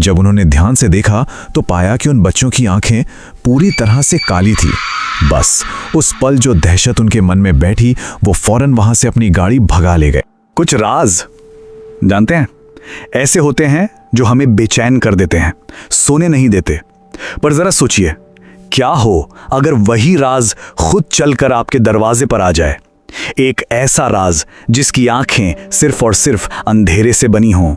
जब उन्होंने ध्यान से देखा तो पाया कि उन बच्चों की आंखें पूरी तरह से काली थी। बस उस पल जो दहशत उनके मन में बैठी वो फौरन वहां से अपनी गाड़ी भगा ले गए। कुछ राज जानते हैं ऐसे होते हैं जो हमें बेचैन कर देते हैं, सोने नहीं देते। पर जरा सोचिए, क्या हो अगर वही राज खुद चलकर आपके दरवाजे पर आ जाए। एक ऐसा राज जिसकी आंखें सिर्फ और सिर्फ अंधेरे से बनी हों।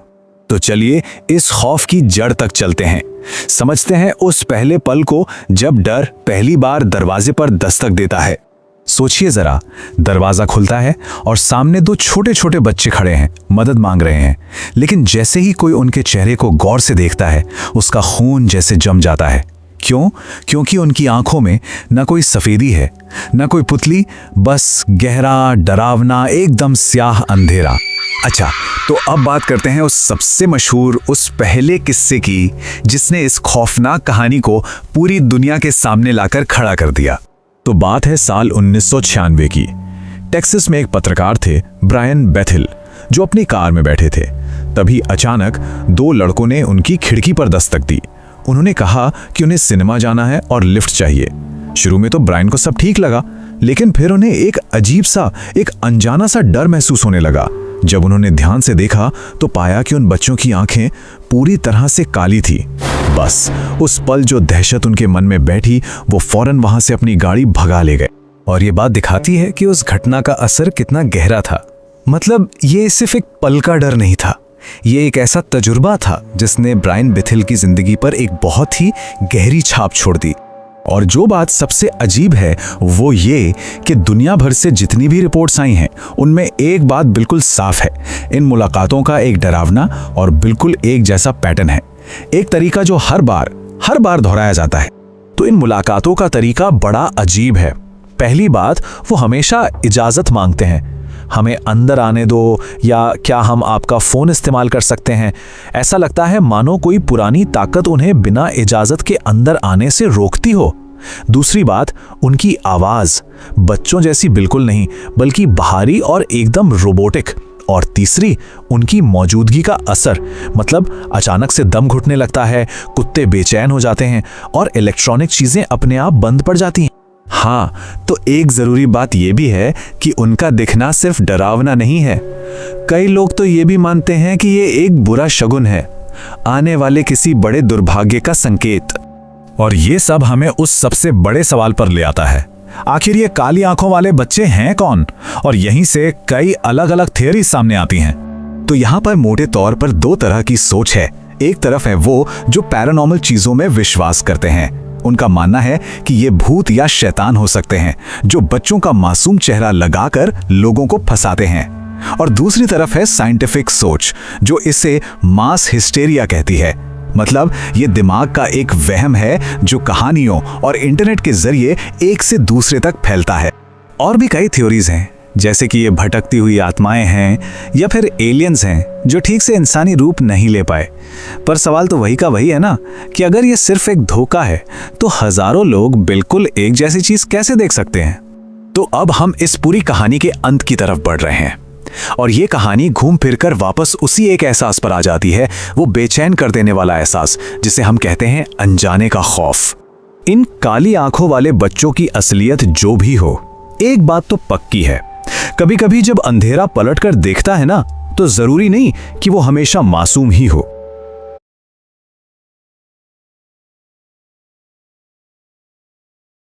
तो चलिए इस खौफ की जड़ तक चलते हैं, समझते हैं उस पहले पल को जब डर पहली बार दरवाजे पर दस्तक देता है। सोचिए जरा, दरवाजा खुलता है और सामने दो छोटे छोटे बच्चे खड़े हैं, मदद मांग रहे हैं। लेकिन जैसे ही कोई उनके चेहरे को गौर से देखता है उसका खून जैसे जम जाता है। क्यों? क्योंकि उनकी आंखों में न कोई सफेदी है, न कोई पुतली, बस गहरा डरावना एकदम स्याह अंधेरा। अच्छा, तो अब बात करते हैं उस सबसे मशहूर, उस पहले किस्से की जिसने इस खौफनाक कहानी को पूरी दुनिया के सामने लाकर खड़ा कर दिया। तो बात है साल 1996 की। टेक्सास में एक पत्रकार थे, ब्रायन बेथिल, जो अपनी कार में बैठे थे। तभी अचानक दो लड़कों ने उनकी खिड़की पर दस्तक दी। उन्होंने कहा कि उन्हें सिनेमा जाना है और लिफ्ट चाहिए। शुरू में तो ब्रायन को सब ठीक लगा, लेकिन फिर उन्हें एक अजीब सा, एक अनजाना सा डर महसूस होने लगा। जब उन्होंने ध्यान से देखा तो पाया कि उन बच्चों की आंखें पूरी तरह से काली थी। बस उस पल जो दहशत उनके मन में बैठी वो फौरन वहां से अपनी गाड़ी भगा ले गए। और ये बात दिखाती है कि उस घटना का असर कितना गहरा था। मतलब ये सिर्फ एक पल का डर नहीं था, ये एक ऐसा तजुर्बा था जिसने ब्रायन बेथिल की जिंदगी पर एक बहुत ही गहरी छाप छोड़ दी। और जो बात सबसे अजीब है वो ये कि दुनिया भर से जितनी भी रिपोर्ट्स आई हैं उनमें एक बात बिल्कुल साफ है, इन मुलाकातों का एक डरावना और बिल्कुल एक जैसा पैटर्न है, एक तरीका जो हर बार दोहराया जाता है। तो इन मुलाकातों का तरीका बड़ा अजीब है। पहली बात, वो हमेशा इजाज़त मांगते हैं, हमें अंदर आने दो, या क्या हम आपका फ़ोन इस्तेमाल कर सकते हैं। ऐसा लगता है मानो कोई पुरानी ताकत उन्हें बिना इजाज़त के अंदर आने से रोकती हो। दूसरी बात, उनकी आवाज़ बच्चों जैसी बिल्कुल नहीं, बल्कि बाहरी और एकदम रोबोटिक। और तीसरी, उनकी मौजूदगी का असर, मतलब अचानक से दम घुटने लगता है, कुत्ते बेचैन हो जाते हैं और इलेक्ट्रॉनिक चीज़ें अपने आप बंद पड़ जाती हैं। हाँ, तो एक ज़रूरी बात यह भी है कि उनका दिखना सिर्फ डरावना नहीं है। कई लोग तो ये भी मानते हैं कि ये एक बुरा शगुन है, आने वाले किसी बड़े दुर्भाग्य का संकेत। और ये सब हमें उस सबसे बड़े सवाल पर ले आता है, आखिर ये काली आंखों वाले बच्चे हैं कौन? और यहीं से कई अलग अलग थियरी सामने आती हैं। तो यहाँ पर मोटे तौर पर दो तरह की सोच है। एक तरफ है वो जो पैरानॉर्मल चीज़ों में विश्वास करते हैं। उनका मानना है कि ये भूत या शैतान हो सकते हैं जो बच्चों का मासूम चेहरा लगाकर लोगों को फंसाते हैं। और दूसरी तरफ है साइंटिफिक सोच जो इसे मास हिस्टेरिया कहती है। मतलब ये दिमाग का एक वहम है जो कहानियों और इंटरनेट के जरिए एक से दूसरे तक फैलता है। और भी कई थ्योरीज हैं, जैसे कि ये भटकती हुई आत्माएं हैं या फिर एलियंस हैं जो ठीक से इंसानी रूप नहीं ले पाए। पर सवाल तो वही का वही है ना, कि अगर ये सिर्फ एक धोखा है तो हजारों लोग बिल्कुल एक जैसी चीज कैसे देख सकते हैं? तो अब हम इस पूरी कहानी के अंत की तरफ बढ़ रहे हैं और ये कहानी घूम फिरकर वापस उसी एक एहसास पर आ जाती है, वो बेचैन कर देने वाला एहसास जिसे हम कहते हैं अनजाने का खौफ। इन काली आंखों वाले बच्चों की असलियत जो भी हो, एक बात तो पक्की है, कभी कभी जब अंधेरा पलट कर देखता है ना, तो जरूरी नहीं कि वो हमेशा मासूम ही हो।